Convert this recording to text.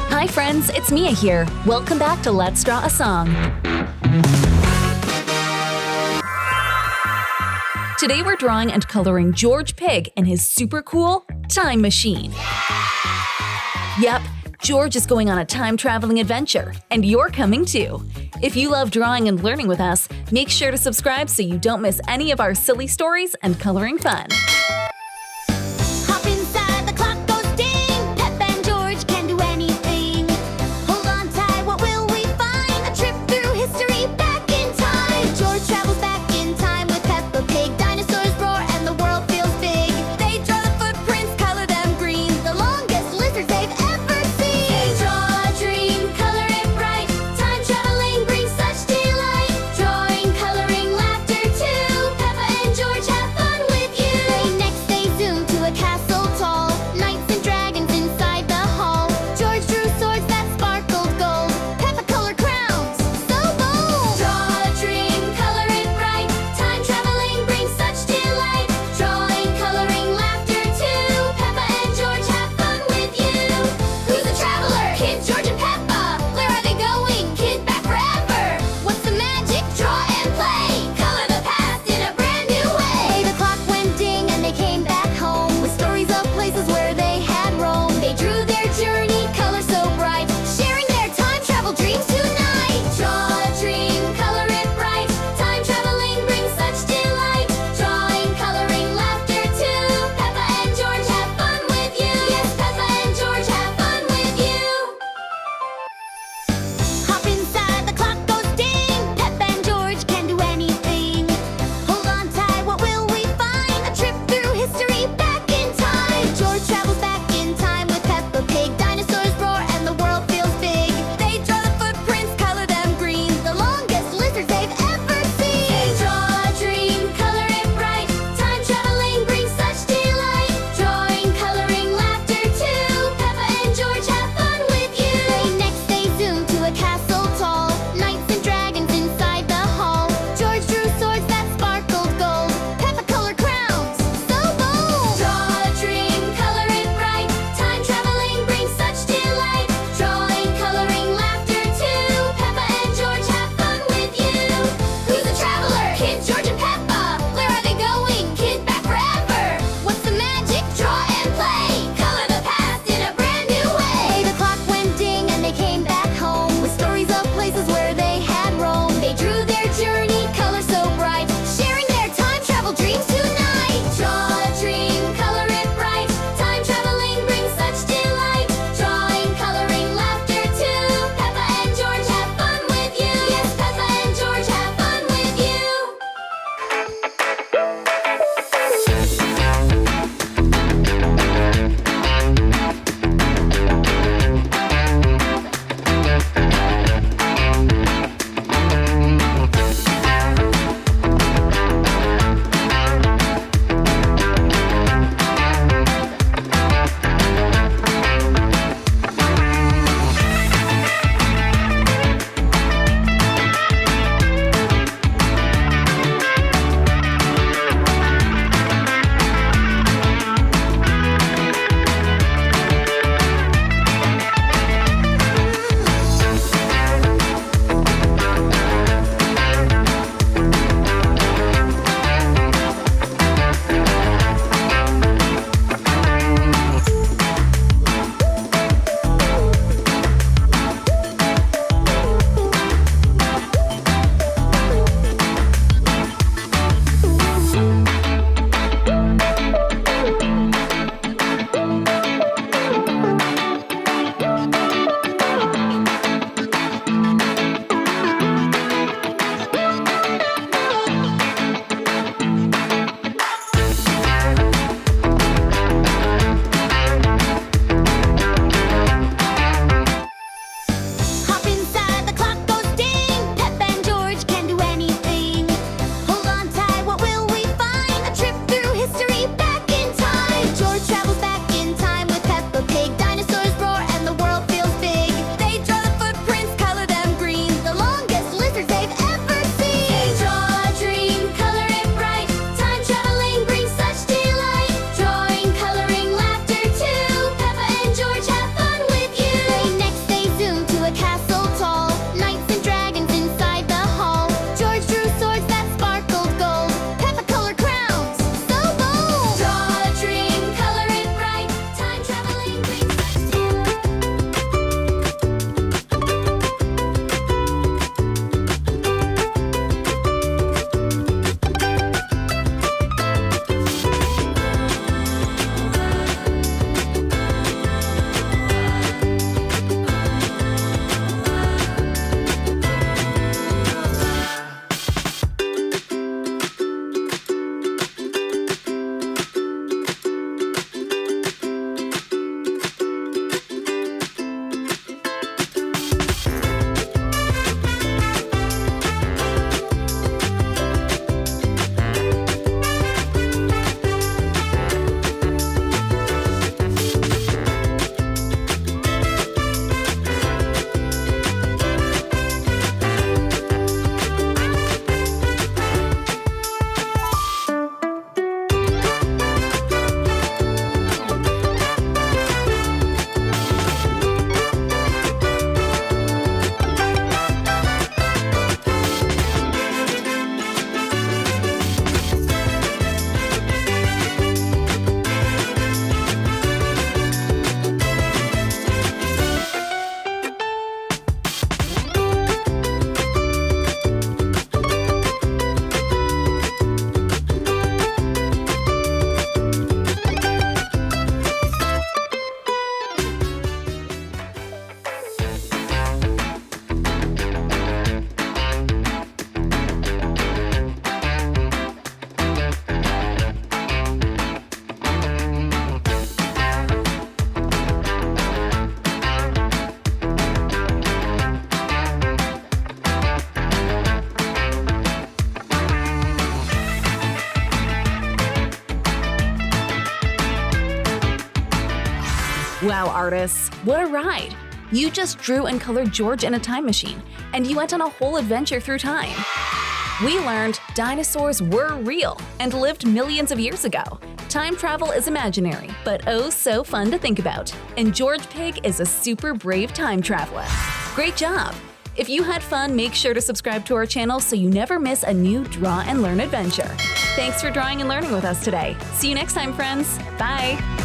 Hi friends, it's Mia here. Welcome back to Let's Draw a Song. Today we're drawing and coloring George Pig in his super cool time machine. Yep, George is going on a time-traveling adventure, and you're coming too. If you love drawing and learning with us, make sure to subscribe so you don't miss any of our silly stories and coloring fun. Hop inside, the clock goes ding. Pep and George can do anything. Hold on tight, what will we find? A trip through history, back in time. George travels back in time with Peppa Pig. Dinosaurs roar and the world feels big. They draw the footprints, color them green. The longest lizards they've ever seen. They draw a dream, color it bright. Time traveling brings such delight. Drawing, coloring, laughter too. Peppa and George have fun with you. Play next Wow, artists, what a ride! You just drew and colored George in a time machine, and you went on a whole adventure through time. We learned dinosaurs were real and lived millions of years ago. Time travel is imaginary, but oh so fun to think about. And George Pig is a super brave time traveler. Great job! If you had fun, make sure to subscribe to our channel so you never miss a new Draw and Learn adventure. Thanks for drawing and learning with us today. See you next time, friends. Bye!